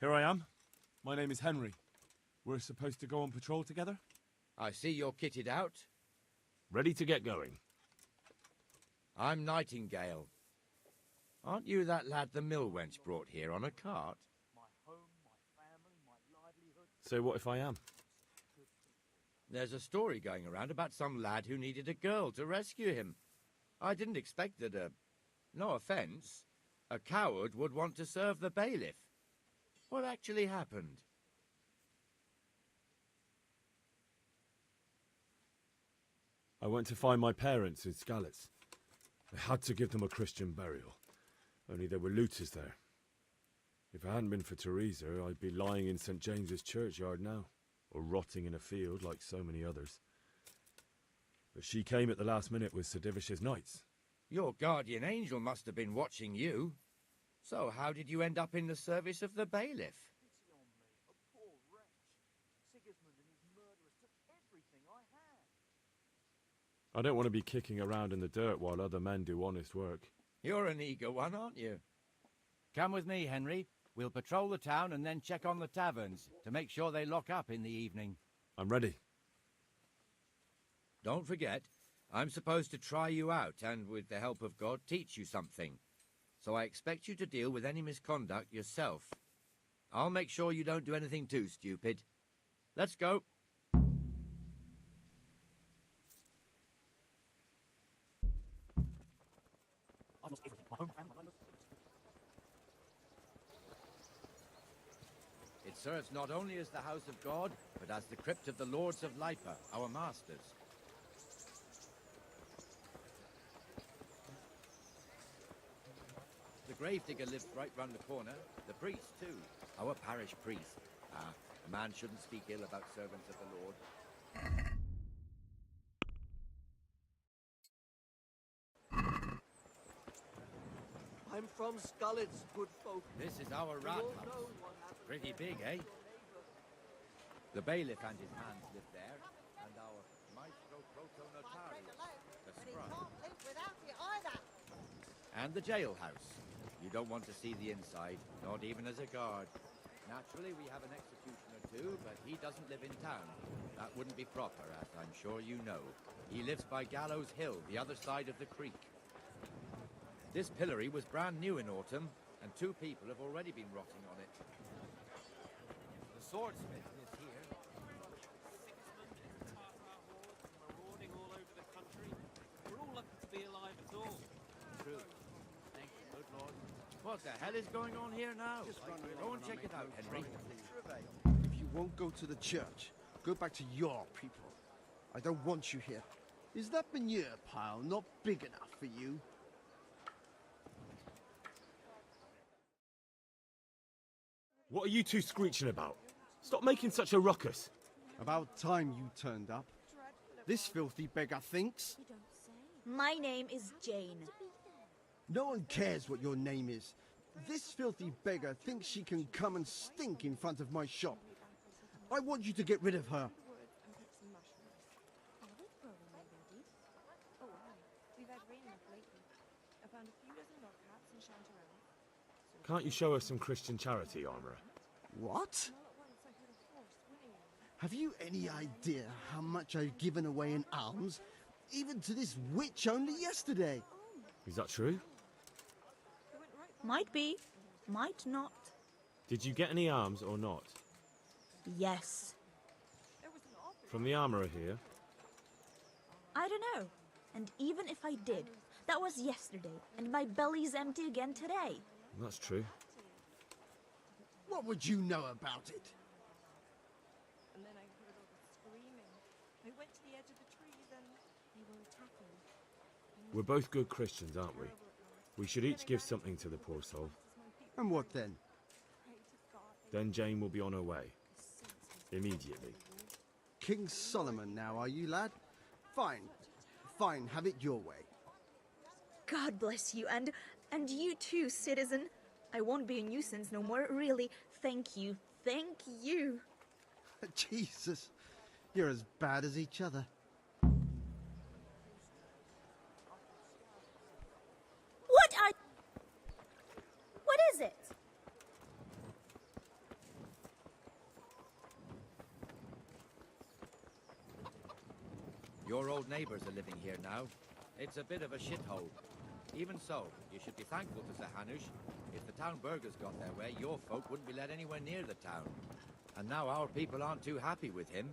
Here I am. My name is Henry. We're supposed to go on patrol together? I see you're kitted out. Ready to get going. I'm Nightingale. Aren't you that lad the mill wench brought here on a cart? So what if I am? There's a story going around about some lad who needed a girl to rescue him. I didn't expect that no offence, a coward would want to serve the bailiff. What actually happened? I went to find my parents in Skalitz. I had to give them a Christian burial. Only there were looters there. If it hadn't been for Teresa, I'd be lying in St. James's churchyard now, or rotting in a field like so many others. But she came at the last minute with Sir Divish's knights. Your guardian angel must have been watching you. So how did you end up in the service of the bailiff? I don't want to be kicking around in the dirt while other men do honest work. You're an eager one, aren't you? Come with me, Henry. We'll patrol the town and then check on the taverns to make sure they lock up in the evening. I'm ready. Don't forget, I'm supposed to try you out and, with the help of God, teach you something. So I expect you to deal with any misconduct yourself. I'll make sure you don't do anything too stupid. Let's go. It serves not only as the house of God, but as the crypt of the lords of Lipa, our masters. The gravedigger lives right round the corner. The priest, too. Our parish priest. A man shouldn't speak ill about servants of the Lord. I'm from Skalitz, good folk. This is our rat house. Pretty big, eh? The bailiff and his hands live there, and our maestro proto-notarius, the scribe. And the jailhouse. You don't want to see the inside, not even as a guard. Naturally, we have an executioner too, but he doesn't live in town. That wouldn't be proper, as I'm sure you know. He lives by Gallows Hill, the other side of the creek. This pillory was brand new in autumn, and 2 people have already been rotting on it. The swordsmith lives here. Sigismund and Tartar hordes marauding all over the country. We're all lucky to be alive at all. True. Thank you, good Lord. What the hell is going on here now? Go and check it out, Henry. If you won't go to the church, go back to your people. I don't want you here. Is that manure pile not big enough for you? What are you two screeching about? Stop making such a ruckus. About time you turned up. This filthy beggar thinks. My name is Jane. No one cares what your name is. This filthy beggar thinks she can come and stink in front of my shop. I want you to get rid of her. Can't you show us some Christian charity, Armourer? What? Have you any idea how much I've given away in alms? Even to this witch only yesterday. Is that true? Might be, might not. Did you get any alms or not? Yes. From the Armourer here? I don't know. And even if I did, that was yesterday, and my belly's empty again today. That's true. What would you know about it? And then I heard all the screaming. I went to the edge of the trees and they were attacking. We're both good Christians, aren't we? We should each give something to the poor soul. And what then? Then Jane will be on her way. Immediately. King Solomon now, are you, lad? Fine. Fine, have it your way. God bless you, and you too, citizen. I won't be a nuisance no more, really. Thank you. Thank you. Jesus, you're as bad as each other. What is it? Your old neighbors are living here now. It's a bit of a shithole. Even so, you should be thankful to Sir Hanush. If the town burghers got their way, your folk wouldn't be let anywhere near the town. And now our people aren't too happy with him.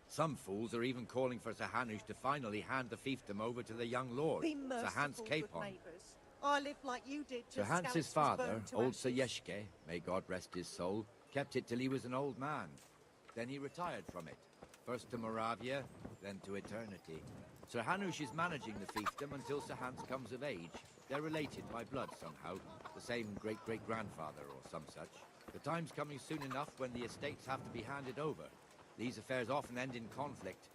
Some fools are even calling for Sir Hanush to finally hand the fiefdom over to the young lord, Be Sir Hans merciful, good Capon. neighbours. I lived like you did Sir till Hans's Scallops was father, burned to old Sir ashes. Yeshke, may God rest his soul, kept it till he was an old man. Then he retired from it, first to Moravia, then to eternity. Sir Hanush is managing the fiefdom until Sir Hans comes of age. They're related by blood somehow, the same great-great-grandfather or some such. The time's coming soon enough when the estates have to be handed over. These affairs often end in conflict.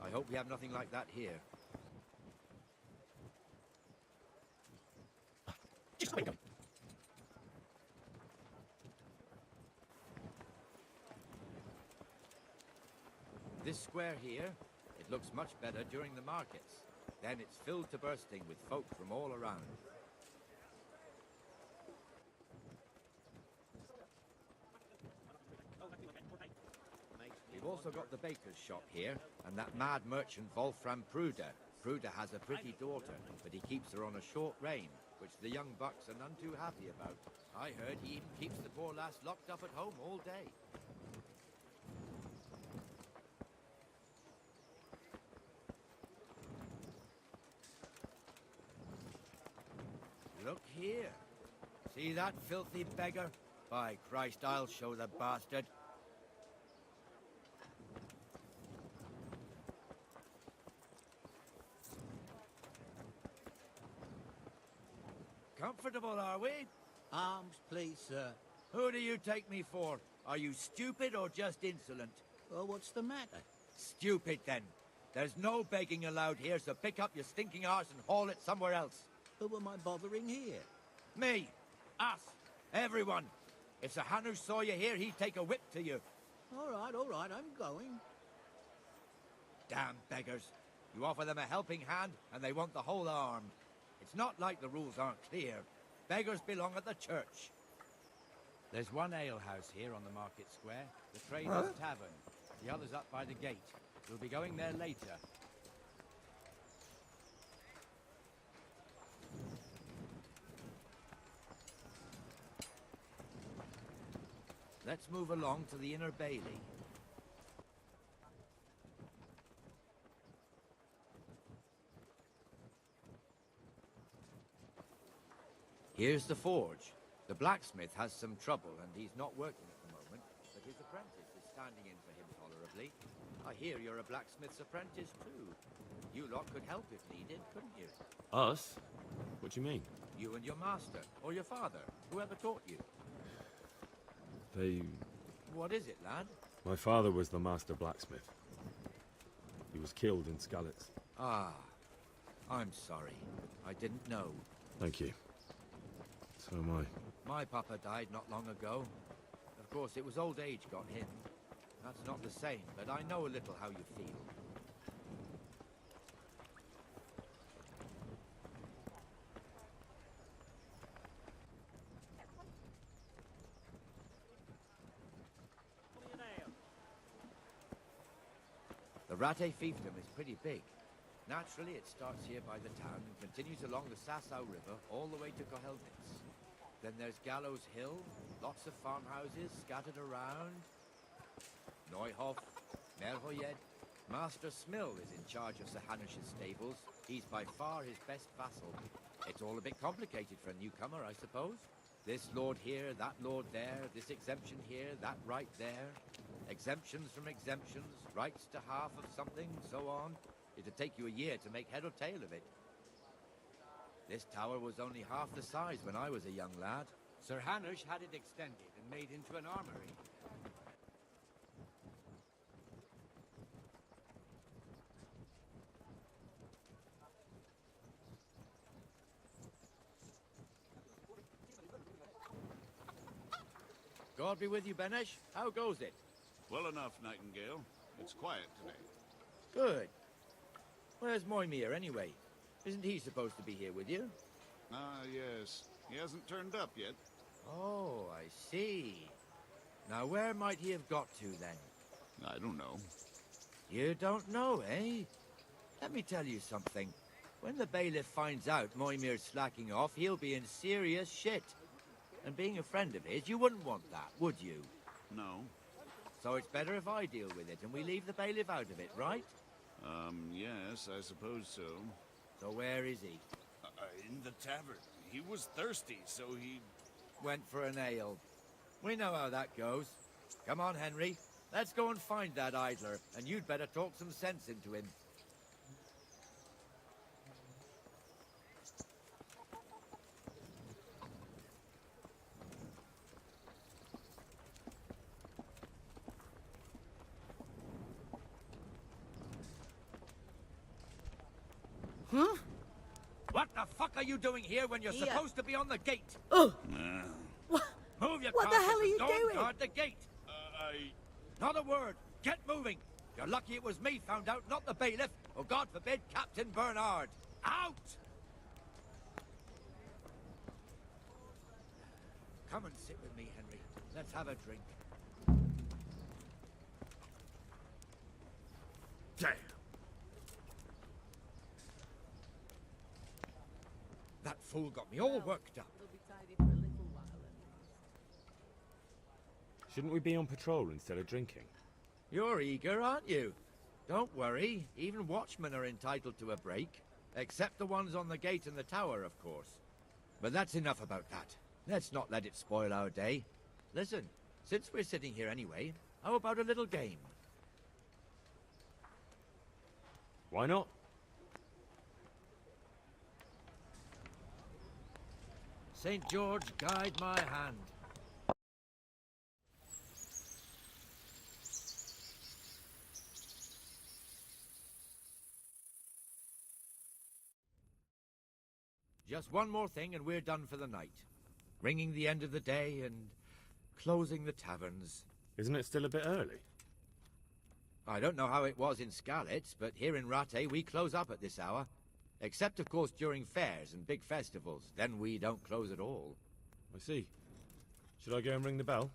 I hope we have nothing like that here. This square here, it looks much better during the markets. Then it's filled to bursting with folk from all around. We've also got the baker's shop here, and that mad merchant Wolfram Pruder. Pruder has a pretty daughter, but he keeps her on a short rein, which the young bucks are none too happy about. I heard he even keeps the poor lass locked up at home all day. Look here. See that filthy beggar? By Christ, I'll show the bastard. Comfortable, are we? Arms, please, sir. Who do you take me for? Are you stupid or just insolent? Well, what's the matter? Stupid, then. There's no begging allowed here, so pick up your stinking arse and haul it somewhere else. Who am I bothering here? Me. Us. Everyone. If Sir Hanush saw you here, he'd take a whip to you. All right, I'm going. Damn beggars. You offer them a helping hand, and they want the whole arm. It's not like the rules aren't clear. Beggars belong at the church. There's one alehouse here on the market square, the Trader's Tavern. The other's up by the gate. We'll be going there later. Let's move along to the Inner Bailey. Here's the forge. The blacksmith has some trouble and he's not working at the moment, but his apprentice is standing in for him tolerably. I hear you're a blacksmith's apprentice too. You lot could help if needed, couldn't you? Us? What do you mean? You and your master, or your father, whoever taught you. They... What is it, lad? My father was the master blacksmith. He was killed in Skalitz. Ah, I'm sorry. I didn't know. Thank you. So am I. My papa died not long ago. Of course, it was old age got him. That's not the same, but I know a little how you feel. The Rate fiefdom is pretty big. Naturally, it starts here by the town and continues along the Sasau River all the way to Kohelnitz. Then there's Gallows Hill, lots of farmhouses scattered around. Neuhof, Merhoyed. Master Smill is in charge of Sir Hanush's stables. He's by far his best vassal. It's all a bit complicated for a newcomer, I suppose. This lord here, that lord there, this exemption here, that right there. Exemptions from exemptions, rights to half of something, so on. It'd take you a year to make head or tail of it. This tower was only half the size when I was a young lad. Sir Hanush had it extended and made into an armory. God be with you, Benesh. How goes it? Well enough, Nightingale. It's quiet today. Good. Where's Moimir, anyway? Isn't he supposed to be here with you? Ah, yes. He hasn't turned up yet. Oh, I see. Now, where might he have got to, then? I don't know. You don't know, eh? Let me tell you something. When the bailiff finds out Moimir's slacking off, he'll be in serious shit. And being a friend of his, you wouldn't want that, would you? No. So it's better if I deal with it and we leave the bailiff out of it, right? Yes, I suppose so. So where is he? In the tavern. He was thirsty, so he... Went for an ale. We know how that goes. Come on, Henry. Let's go and find that idler, and you'd better talk some sense into him. Huh? What the fuck are you doing here when you're supposed to be on the gate? Oh! Move your What the hell are you Don't doing? guard the gate. Not a word. Get moving. You're lucky it was me found out, not the bailiff, or God forbid, Captain Bernard. Out! Come and sit with me, Henry. Let's have a drink. Damn. That fool got me all worked up. They'll be tidy for a little while at least. Shouldn't we be on patrol instead of drinking? You're eager, aren't you? Don't worry. Even watchmen are entitled to a break. Except the ones on the gate and the tower, of course. But that's enough about that. Let's not let it spoil our day. Listen, since we're sitting here anyway, how about a little game? Why not? St. George, guide my hand. Just one more thing and we're done for the night. Ringing the end of the day and closing the taverns. Isn't it still a bit early? I don't know how it was in Skalitz, but here in Rattay we close up at this hour. Except, of course, during fairs and big festivals. Then we don't close at all. I see. Should I go and ring the bell?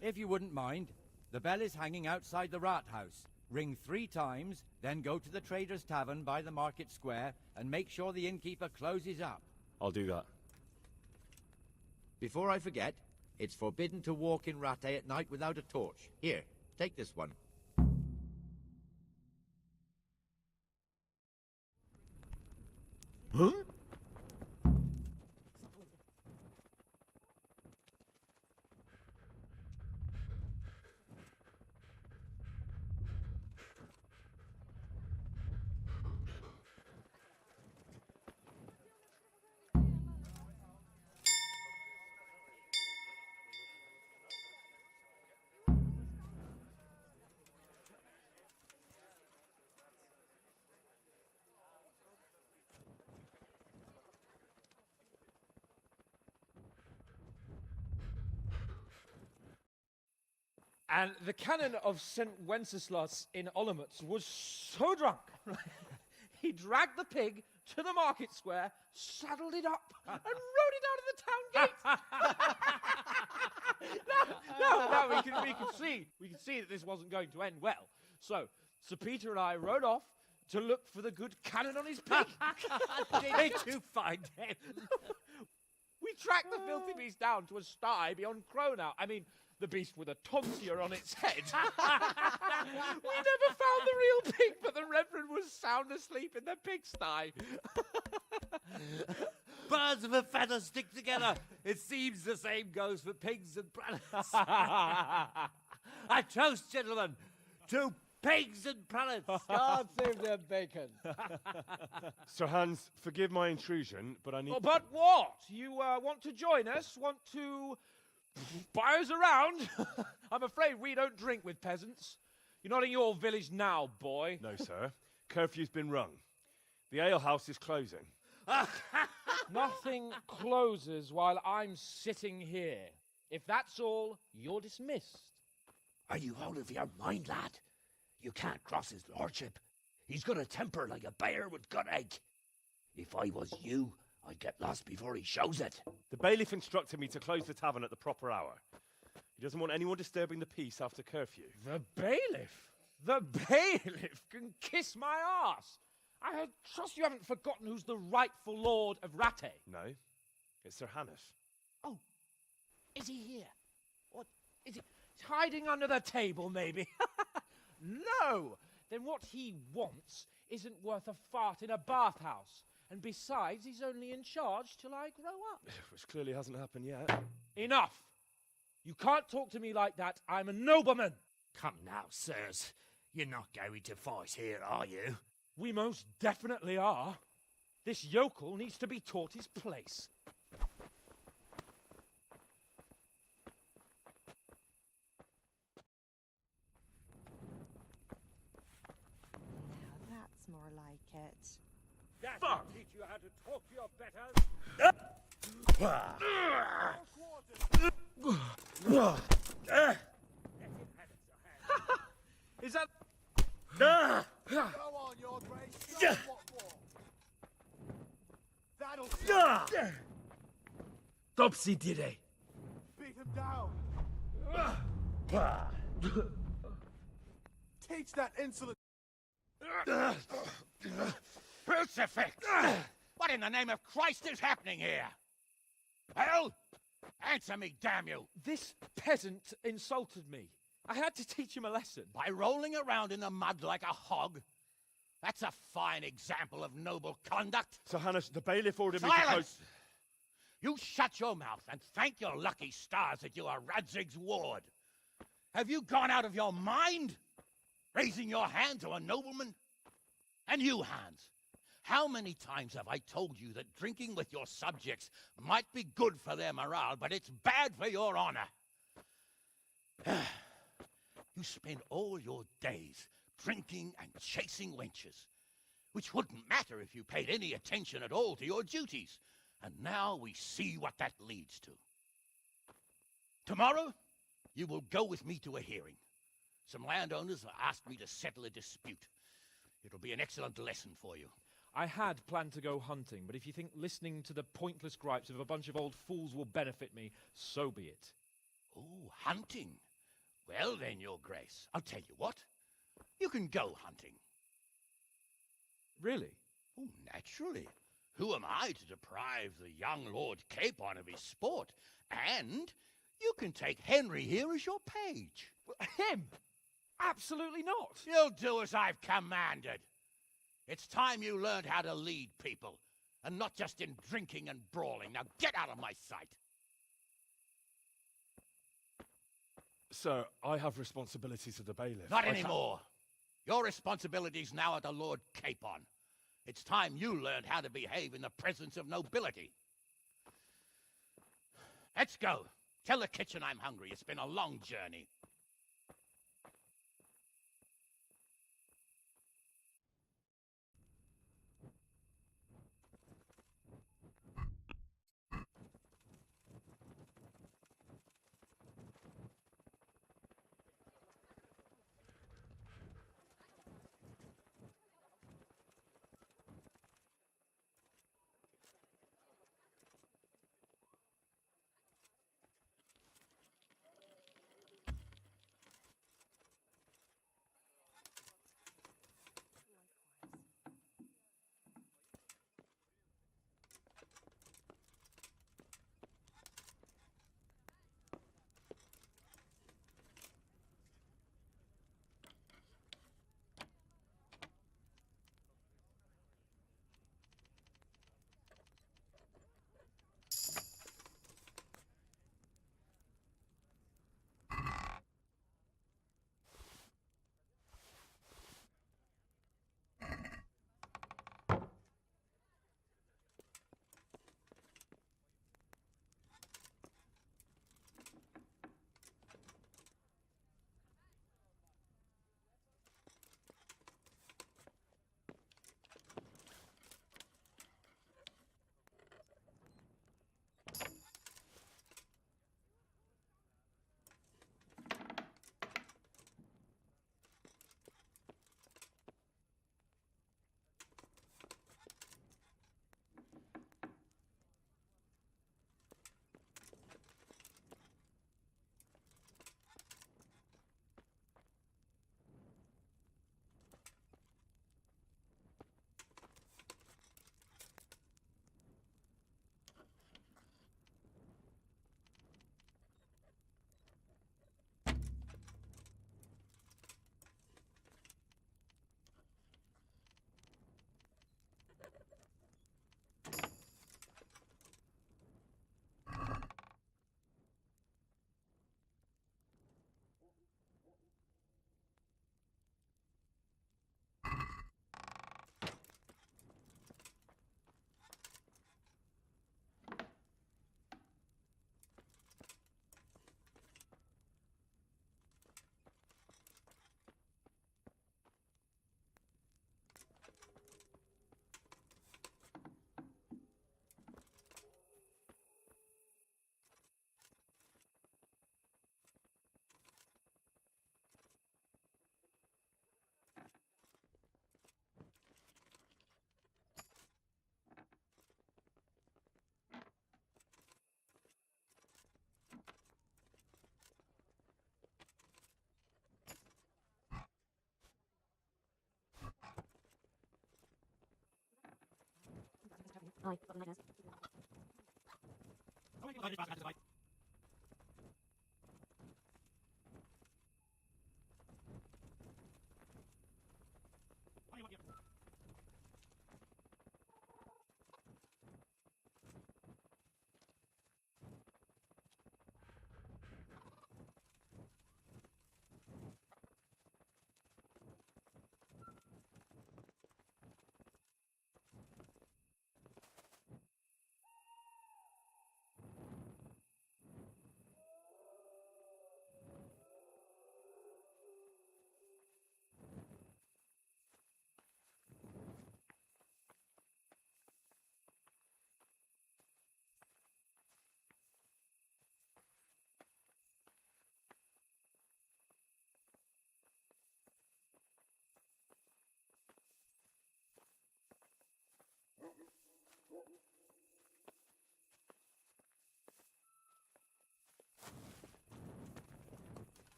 If you wouldn't mind. The bell is hanging outside the rat house. Ring 3 times, then go to the Trader's Tavern by the market square and make sure the innkeeper closes up. I'll do that. Before I forget, it's forbidden to walk in Rattay at night without a torch. Here, take this one. Huh? And the canon of St. Wenceslas in Olomouc was so drunk, he dragged the pig to the market square, saddled it up, and rode it out of the town gate. No, we can see that this wasn't going to end well. So, Sir Peter and I rode off to look for the good canon on his pig. Did you find him? We tracked the filthy beast down to a sty beyond Cronau. I mean, the beast with a tonsure on its head. We never found the real pig, but the Reverend was sound asleep in the pigsty. Birds of a feather stick together. It seems the same goes for pigs and prelates. I toast, gentlemen, to pigs and prelates. God save their bacon. Sir Hans, forgive my intrusion, but I need... Oh, but what? You want to join us? Want to buy us around? I'm afraid we don't drink with peasants. You're not in your village now, boy. No, sir. Curfew's been rung. The alehouse is closing. Nothing closes while I'm sitting here. If that's all, you're dismissed. Are you out of your mind, lad? You can't cross his lordship. He's got a temper like a bear with gut ache. If I was you, I'd get lost before he shows it. The bailiff instructed me to close the tavern at the proper hour. He doesn't want anyone disturbing the peace after curfew. The bailiff? The bailiff can kiss my arse. I trust you haven't forgotten who's the rightful lord of Rattay. No, it's Sir Hannes. Oh, is he here? What is he hiding under the table, maybe? No! Then what he wants isn't worth a fart in a bathhouse. And besides, he's only in charge till I grow up. Which clearly hasn't happened yet. Enough! You can't talk to me like that. I'm a nobleman. Come now, sirs. You're not going to fight here, are you? We most definitely are. This yokel needs to be taught his place. Now that's more like it. That will teach you how to talk to your betters. Is that... Go on, your grace. Show 'em what for. That'll stop. Topsy did it. Beat him down. Teach that insolent. Crucifix! What in the name of Christ is happening here? Well, answer me, damn you! This peasant insulted me. I had to teach him a lesson. By rolling around in the mud like a hog? That's a fine example of noble conduct. Sir Hannes, the bailiff ordered me to Silence! You shut your mouth and thank your lucky stars that you are Radzig's ward. Have you gone out of your mind? Raising your hand to a nobleman? And you, Hans, how many times have I told you that drinking with your subjects might be good for their morale, but it's bad for your honor? You spend all your days drinking and chasing wenches, which wouldn't matter if you paid any attention at all to your duties. And now we see what that leads to. Tomorrow, you will go with me to a hearing. Some landowners have asked me to settle a dispute. It'll be an excellent lesson for you. I had planned to go hunting, but if you think listening to the pointless gripes of a bunch of old fools will benefit me, so be it. Oh, hunting. Well then, your grace, I'll tell you what. You can go hunting. Really? Oh, naturally. Who am I to deprive the young Lord Capon of his sport? And you can take Henry here as your page. Him? Absolutely not. You'll do as I've commanded. It's time you learned how to lead people, and not just in drinking and brawling. Now get out of my sight. Sir, I have responsibilities of the bailiff. Not anymore. Your responsibilities now are the Lord Capon. It's time you learned how to behave in the presence of nobility. Let's go. Tell the kitchen I'm hungry. It's been a long journey.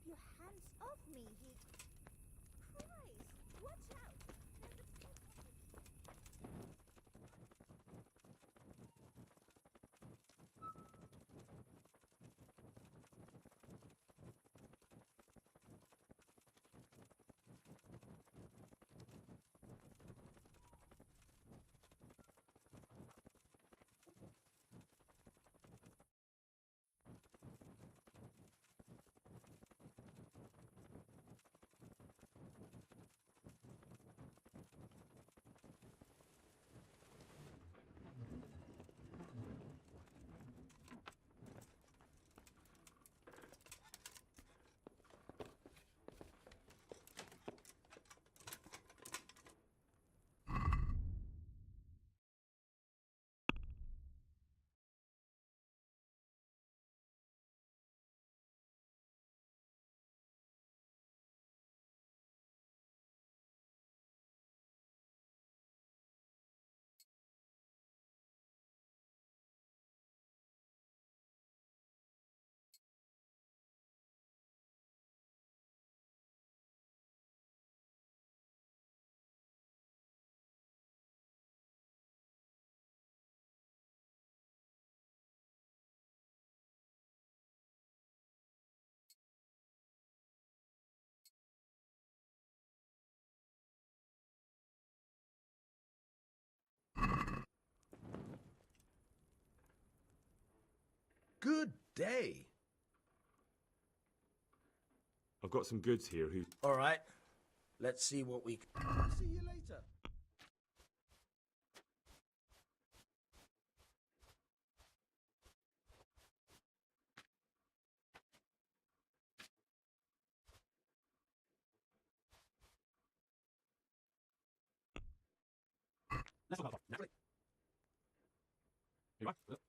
your hands off me, you... Christ, watch out! Good day. I've got some goods here who... All right. Let's see what we... See you later. Let's go. Naturally. Here you are.